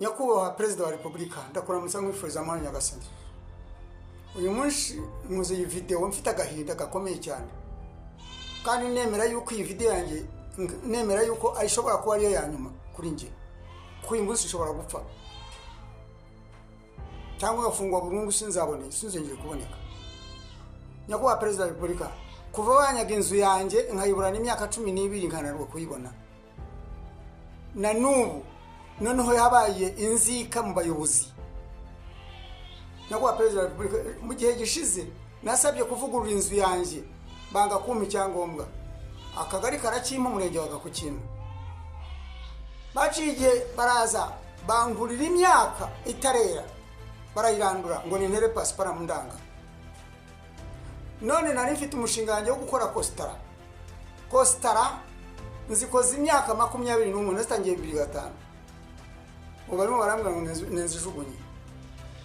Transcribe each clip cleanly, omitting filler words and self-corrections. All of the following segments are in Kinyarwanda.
Nyakubahwa Perezida wa Repubulika ndakuramutsa nkwifuza amahoro nyagasani. Uyu munsi muze iyi video mfite agahinda gakomeye cyane. Kandi nemera yuko iyi video yanjye nemera yuko ayishobora kuba ariyo ya nyuma kuri nje. Kuyi munsi ishobora gupfa. Cyangwa gafungwa burundu sinzongeye kuboneka. Nyakubahwa Perezida wa Repubulika kuva banyaga inzu yanjye nkayiburana imyaka 12 nkanarwa kuyibona. Na nubu noneho yabaye inzika mu bayobozi. Nyakubahwa Perezida wa Repubulika mu gihe gishize nasabye kuvugurura inzu yanjye banga kumpa icyangombwa. Akagari karakimpa umurenge wa Gakukino. Baciye baraza bangurira imyaka itarera barayirandura ngo nintere pasipara mu ndanga. None nari mfite umushinga wanjye wo gukora Kostara nzikoze imyaka 21 nastangiye 2005. Ubarimo barambwa ngo nenzijugunye.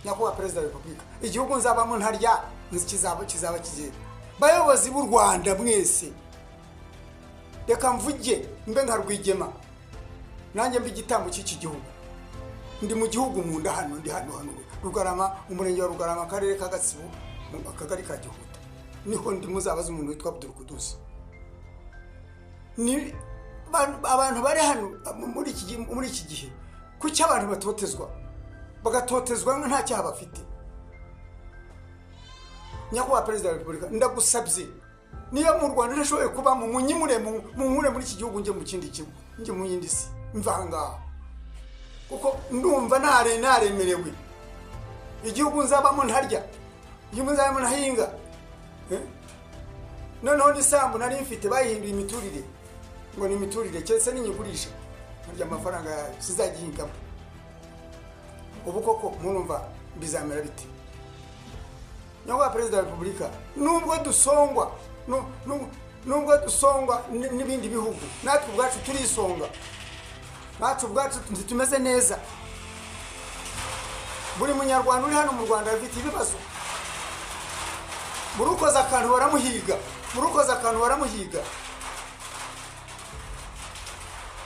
Nyakubahwa Perezida wa Repubulika igihugu nzabamo ntarya kizaba kigera. Bayobozi b'u Rwanda mwese reka mvuge mbe nka Rwigema nanjye mbi gitambo cy'iki gihugu. Ndi mu gihugu munda hano ndi hano Rugarama umurenge wa Rugarama akarere ka Gatsibo akagari ka Gihuta. Niho ndi muzabaza umuntu witwa Abdul Kudus. Ni abantu bari hano muri iki gihe kuki abantu batotezwa bagatotezwa nta cyaha bafite. Nyakubahwa Perezida wa Repubulika ndagusabye niyo mu Rwanda nashoboye kuba mu munyimure muri iki gihugu nje mu kindi kigo nje mu yindi si mvanga kuko ndumva naremerewe igihugu nzabamo ntarya igihugu nzabamo ntahinga noneho nisambu nari mfite bayihinduye imiturire ngo ni imiturire cyese n'inyigurisha ntarya amafaranga sizagihingamo. Ubu koko murumva bizamera biti. Nyakubahwa Perezida wa Repubulika nubwo dusongwa n'ibindi bihugu natwe ubwacu turisonga. Natwe ubwacu tumeze neza. Buri munyarwanda uri hano mu Rwanda afite ibibazo. Murukoza akantu baramuhiga.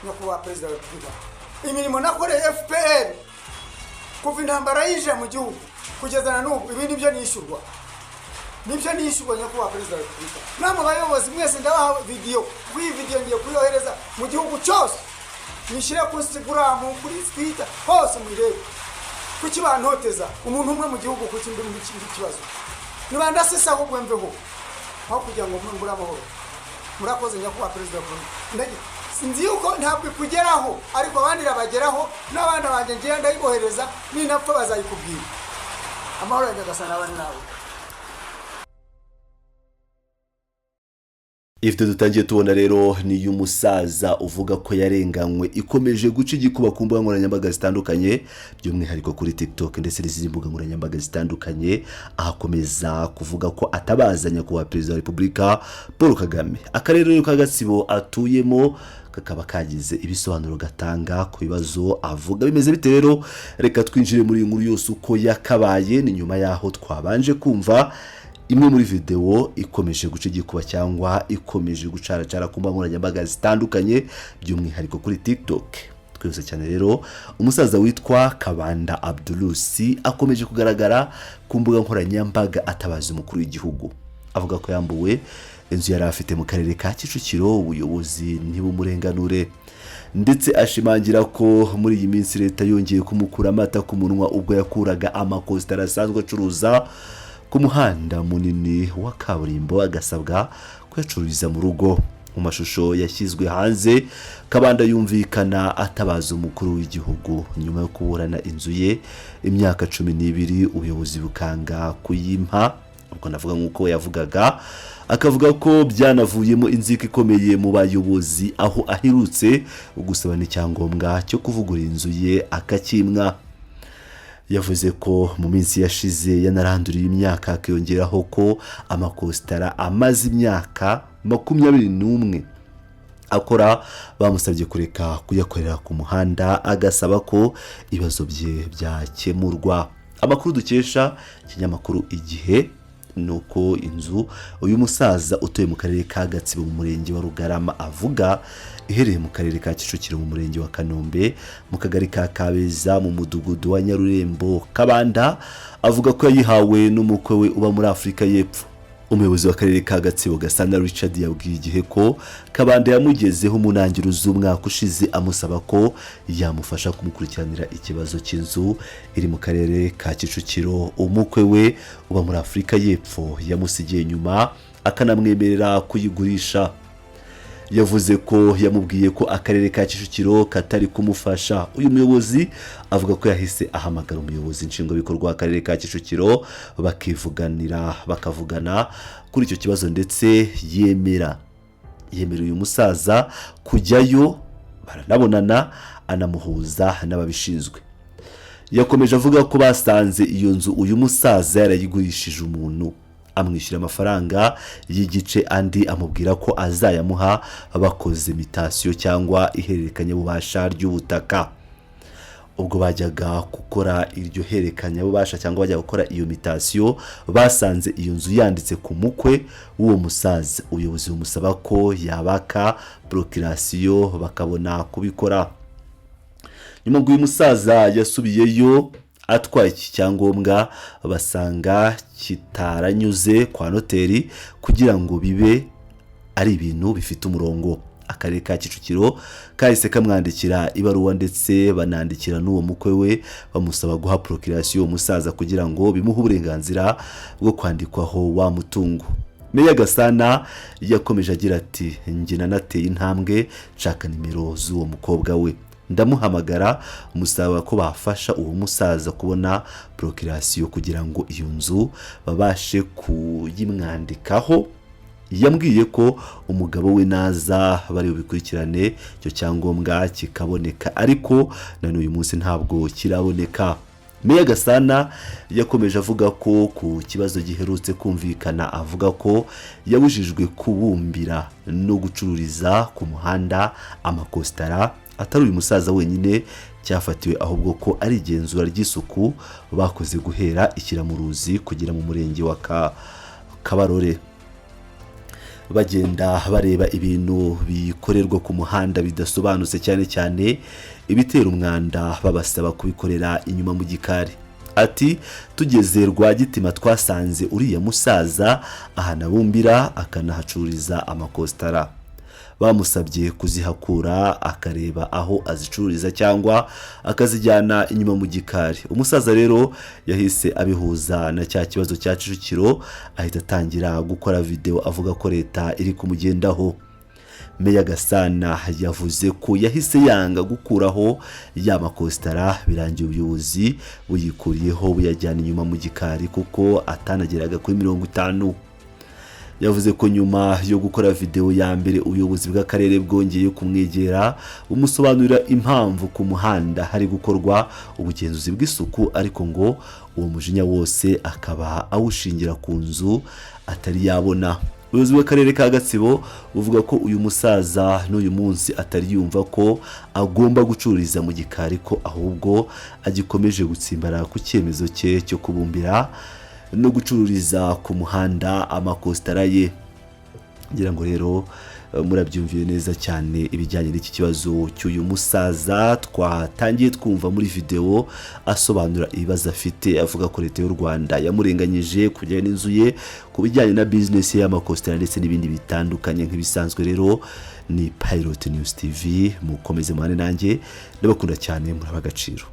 Nyakubahwa Perezida wa Repubulika imirimo nakoreye FPR kuva intambara yije mu gihugu kugeza na n'ubu ibindi byo nishyurwa. Nibyo nishyurwa Nyakubahwa Perezida wa Repubulika. Namwe bayobozi mwese ndabaha video ngiye kuyohereza mu gihugu cyose. Nishire ku Instagram kuri Twitter hose murebe. Kuki bantoteza umuntu umwe mu gihugu kuki ndi mu kibazo. Nibanda sesa ko gwemveho. Aho kugira ngo mbura amahoro. Murakoze Nyakubahwa Perezida wa Repubulika. Sinzi yuko ntabwo kugeraho ariko abandi rabageraho n'abandi banje ngiye ndayibohereza ninapfa bazayikubwira. Amahoro yagasana abandi nawe. Ifite dutangiye tubona rero ni y'umusaza uvuga ko yarenganywe ikomeje guca igikuba ku mbuga nkoranyambaga zitandukanye by'umwihariko kuri TikTok ndetse n'izindi mbuga nkoranyambaga zitandukanye akomeza kuvuga ko atabazanya kuba Perezida wa Repubulika Paul Kagame. Akarere ka Gatsibo atuyemo kakaba kagize ibisobanuro gatanga ku bibazo avuga bimeze bite rero. Reka twinjire muri inkuru yose uko yakabaye. Ni nyuma yaho twabanje kumva imwe muri video ikomeje guca igikuba cyangwa ikomeje gucaracara ku mbuga nkoranyambaga zitandukanye by'umwihariko kuri TikTok. Twese cyane rero umusaza witwa Kabanda Abdulusi akomeje kugaragara ku mbuga nkoranyambaga atabaza umukuru w'igihugu. Avuga ko yambuwe inzu yari afite mu karere ka Kicukiro ubuyobozi ntibumurenganure, ndetse ashimangira ko muri iyi minsi leta yongeye kumukura amata ku munwa ubwo yakuraga amakostara asanzwe acuruza ku muhanda munini wa kaburimbo agasabwa kuyacururiza mu rugo. Mu mashusho yashyizwe hanze Kabanda yumvikana atabaza umukuru w'igihugu nyuma yo kuburana inzu ye imyaka 12 ubuyobozi bukanga kuyimpa. Ubwo navuga nkuko yavugaga akavuga ko byanavuyemo inzika ikomeye mu bayobozi aho ahirutse gusaba n'icyangombwa cyo kuvugura inzu ye akakimwa. Yavuze ko mu minsi yashize yanaranduriye imyaka akiyongeraho ko amakostara amaze imyaka 21 akora bamusabye kureka kuyakorera ku muhanda agasaba ko ibibazo bye byakemurwa. Amakuru dukesha ikinyamakuru Igihe nuko inzu uyu musaza utuye mu karere ka Gatsibo mu murenge wa Rugarama avuga ihereye mu karere ka Kicukiro mu murenge wa Kanombe mu kagari ka Kabeza mu mudugudu wa Nyarurembo Kabanda, avuga ko yayihawe n'umukwe we uba muri Afurika y'Epfo. Umuyobozi w'akarere ka Gatsibo Gasana Richard yabwiye igihe ko Kabanda yamugezeho mu ntangiriro z'umwaka ushize amusaba ko yamufasha kumukurikiranira ikibazo cy'inzu iri mu karere ka Kicukiro. Umukwe we uba muri Afurika y'Epfo yamusigiye nyuma akanamwemerera kuyigurisha. Yavuze ko yamubwiye ko akarere ka Kicukiro katari kumufasha. Uyu muyobozi avuga ko yahise ahamagara umuyobozi nshingwabikorwa w'akarere ka Kicukiro bakavugana kuri icyo kibazo, ndetse yemera uyu musaza kujyayo, baranabonana anamuhuza n'ababishinzwe. Yakomeje avuga ko basanze iyo nzu uyu musaza yarayigurishije umuntu, amwishyura amafaranga y'igice, andi amubwira ko azayamuha bakoze mitasiyo cyangwa ihererekanya bubasha ry'ubutaka. Ubwo bajyaga gukora iryo hererekanya bubasha cyangwa bajya gukora iyo mitasiyo, basanze iyo nzu yanditse ku mukwe w'uwo musaza. Ubuyobozi bumusaba ko yabaka procurasiyo bakabona kubikora. Nyuma ngo uyu musaza yasubiyeyo atwaye iki cyangombwa, basanga kitaranyuze kwa noteri kugira ngo bibe ari ibintu bifite umurongo. Akarere ka Kicukiro kahise kamwandikira ibaruwa ndetse banandikira n'uwo mukwe we bamusaba guha procurasiyo umusaza kugira ngo bimuhe uburenganzira bwo kwandikwaho wa mutungo. Meya Gasana yakomeje agira ati, njye nanateye intambwe nshaka nimero z'uwo mukobwa we, ndamuhamagara umusaba ko bafasha uwo musaza kubona procurasiyo kugira ngo iyo nzu babashe kuyimwandikaho. Yambwiye ko umugabo we naza bari bubikurikirane icyo cyangombwa kikaboneka, ariko na n'uyu munsi ntabwo kiraboneka. Meya Gasana yakomeje avuga ko ku kibazo giherutse kumvikana, avuga ko yabujijwe kubumbira no gucururiza ku muhanda amakostara atari uyu musaza wenyine cyafatiwe, ahubwo ko ari igenzura ry'isuku bakoze guhera Ikiramuruzi kugera mu murenge wa Kabarore. Bagenda bareba ibintu bikorerwa ku muhanda bidasobanutse, cyane cyane ibitera umwanda, babasaba kubikorera inyuma mu gikari. Ati, tugeze Rwagitima twasanze uriya musaza ahanabumbira akanahacururiza amakostara. Bamusabye kuzihakura akareba aho azicururiza cyangwa akazijyana inyuma mu gikari. Umusaza rero yahise abihuza na cya kibazo cya Kicukiro, ahita atangira gukora video avuga ko leta iri kumugendaho. Meya Gasana yavuze ko yahise yanga gukuraho ya makostara, birangiye ubuyobozi buyikuriyeho buyajyana inyuma mu gikari kuko atanageraga kuri 50. Yavuze ko nyuma yo gukora video ya mbere ubuyobozi bw'akarere bwongeye kumwegera umusobanurira impamvu ku muhanda hari gukorwa ubugenzuzi bw'isuku, ariko ngo uwo mujinya wose akaba awushingira ku nzu atari yabona. Ubuyobozi bw'akarere ka Gatsibo buvuga ko uyu musaza n'uyu munsi atari yumva ko agomba gucururiza mu gikari, ko ahubwo agikomeje gutsimbara ku cyemezo cye cyo kubumbira no gucururiza ku muhanda amakostara ye. Ngira ngo rero murabyumviye neza cyane ibijyanye n'iki kibazo cy'uyu musaza twatangiye twumva muri video asobanura ibibazo afite, avuga ko leta y'u Rwanda yamurenganyije kujyana n'inzu ye ku bijyanye na business y'amakostara ndetse n'ibindi bitandukanye. Nk'ibisanzwe rero ni Pilot News TV, mukomeze mane nanjye, ndabakunda cyane, muri abagaciro.